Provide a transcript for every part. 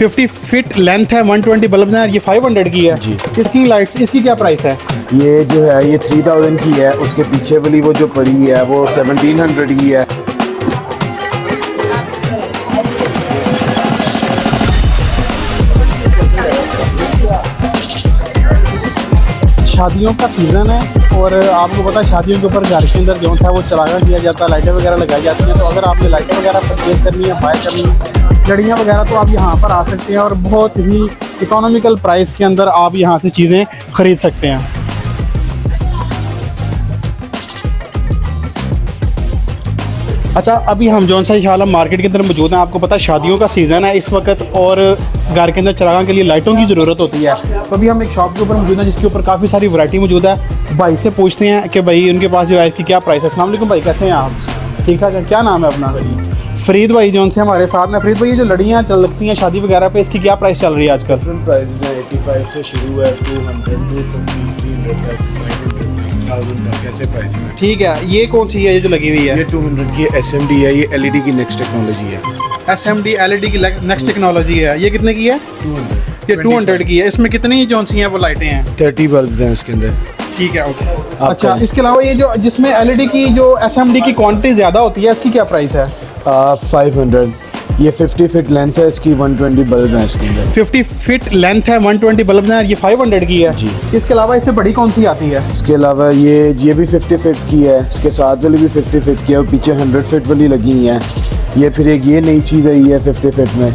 50 feet length है, 120 bulb है, ये 500 की है जी। इसकी लाइट्स, इसकी क्या प्राइस है? ये जो है ये 3000 की है, उसके पीछे वाली वो जो पड़ी है वो 1700 की है। शादियों का सीज़न है और आपको पता है शादियों के ऊपर घर के अंदर जो सा वो चलाना किया जाता है, लाइटें वगैरह लगाई जाती हैं। तो अगर आपने लाइटें वगैरह परचेज करनी है, बाय करनी है, लड़ियाँ वगैरह, तो आप यहाँ पर आ सकते हैं और बहुत ही इकोनॉमिकल प्राइस के अंदर आप यहाँ से चीज़ें ख़रीद सकते हैं। अच्छा, अभी हम जौन सा ख्याल मार्केट के अंदर मौजूद हैं। आपको पता है शादियों का सीज़न है इस वक्त और घर के अंदर चरागां के लिए लाइटों की ज़रूरत होती है। तो अभी हम एक शॉप के ऊपर मौजूद हैं जिसके ऊपर काफ़ी सारी वैरायटी मौजूद है। भाई से पूछते हैं कि भाई उनके पास जो है इसकी क्या प्राइस है। अस्सलाम वालेकुम भाई, कैसे हैं आप? ठीक है, क्या नाम है अपना? फरीद भाई जौन से हमारे साथ में। फरीद भाई, ये जो लड़ियाँ चल लगती हैं शादी वगैरह पे, इसकी क्या प्राइस चल रही है आजकल? डिफरेंट प्राइसेस हैं, 85 से शुरू है, 200, 250, 300 तक, 500 तक ऐसे प्राइस हैं। ठीक है, ये कौन सी है ये जो लगी हुई है? ये 200 की SMD है, ये LED की नेक्स्ट टेक्नोलॉजी है। SMD LED की नेक्स्ट टेक्नोलॉजी है। ये कितने की है? 200। ये 200 की है। इसमें कितनी जौन सी हैं वो लाइटें हैं? 30 बल्ब हैं इसके अंदर। ठीक है, ओके। अच्छा, इसके अलावा ये जो जिसमें LED की जो SMD की क्वांटिटी ज़्यादा होती है, इसकी क्या प्राइस है? 500। ये 50 फीट लेंथ है इसकी, 120 बल्ब है इसके अंदर। 50 फीट लेंथ है, 120 बल्ब है, ये 500 की है जी। इसके अलावा इससे बड़ी कौन सी आती है? इसके अलावा ये भी 50 फीट की है, इसके साथ वाली भी 50 फीट की है और पीछे 100 फीट वाली लगी हुई है। ये फिर एक ये नई चीज़ आई है 50 फीट में।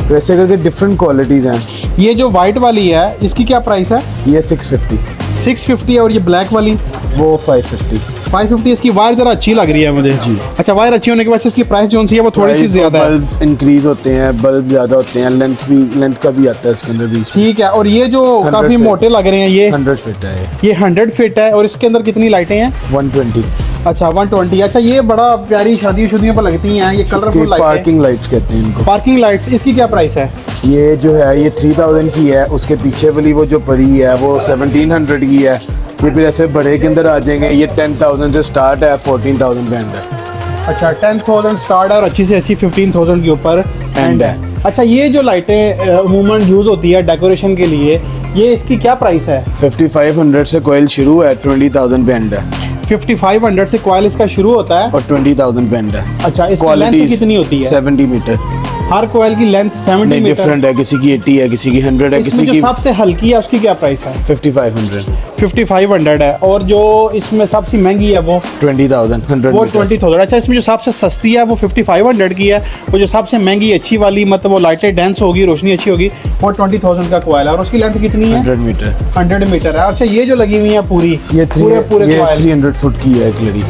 तो ऐसे करके डिफरेंट क्वालिटीज़ हैं। ये जो वाइट वाली है इसकी क्या प्राइस है? ये 650। 650 है और ये ब्लैक वाली वो 550। 550। इसकी वायर ज़रा अच्छी लग रही है मुझे। जी। अच्छा, वायर अच्छी होने के बाद से इसकी प्राइस जो सी है वो थोड़ी सी ज़्यादा है। बल्ब इंक्रीज होते हैं, बल्ब ज़्यादा होते हैं, लेंथ का भी आता है इसके अंदर भी। ठीक है, और ये जो 100 काफ़ी फीट। मोटे लग रहे हैं ये 100 फीट है ये 100 फीट है और इसके अंदर कितनी लाइटें हैं? 120। अच्छा, 120। अच्छा, ये बड़ा प्यारी शादियों पर लगती हैं, ये कलरफुल लाइटें। पार्किंग लाइट्स कहते हैं इनको। पार्किंग लाइट्स, इसकी क्या प्राइस है? ये जो है ये 3000 की है, उसके पीछे वाली वो जो पड़ी है वो 1700 की है। ये फिर ऐसे बड़े के अंदर आ जाएंगे। ये 10,000 से स्टार्ट है, 14,000 पे एंड है। अच्छा, 10,000 स्टार्ट है और अच्छी से अच्छी 15,000 के ऊपर एंड है। अच्छा, ये जो लाइटें अमूमन यूज़ होती है डेकोरेशन के लिए, ये इसकी क्या प्राइस है? 5500 से कोयल शुरू है, 20,000 पे एंड है। 5500 से कॉइल इसका शुरू होता है और 20,000 पे एंड है। अच्छा, इसकी लेंथ कितनी होती है? 70 मीटर। हर कॉइल की लेंथ 70 मीटर डिफरेंट है, किसी की 80 है, किसी की 100 है, इसमें किसी जो की सबसे हल्की है उसकी क्या प्राइस है? 5500। 5500 है और जो इसमें सबसे महंगी है वो 20,000 100 वो मीटर। 20,000। अच्छा, इसमें जो सबसे सस्ती है वो 5500 की है। वो जो सबसे महंगी अच्छी वाली, मतलब वो लाइटें डेंस होगी, रोशनी अच्छी होगी, वो 20,000 का कॉइल है और उसकी लेंथ कितनी है? 100 मीटर। 100 मीटर है। अच्छा, ये जो लगी हुई है पूरी ये पूरे ये कॉइल 300 फुट की है एक लड़ी।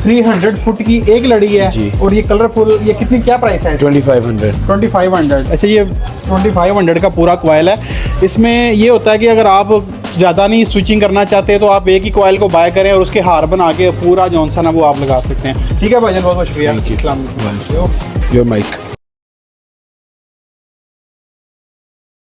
300 फुट की एक लड़ी है जी। और ये कलरफुल, ये कितनी क्या प्राइस है? 2500। 2500। अच्छा, ये 2500 का पूरा कॉइल है। इसमें ये होता है कि अगर आप ज़्यादा नहीं स्विचिंग करना चाहते तो आप एक ही कॉइल को बाय करें और उसके हार बना के पूरा जॉनसन है वो आप लगा सकते हैं। ठीक है भाईजान, बहुत बहुत शुक्रिया। अस्सलाम वालेकुम। Your mic.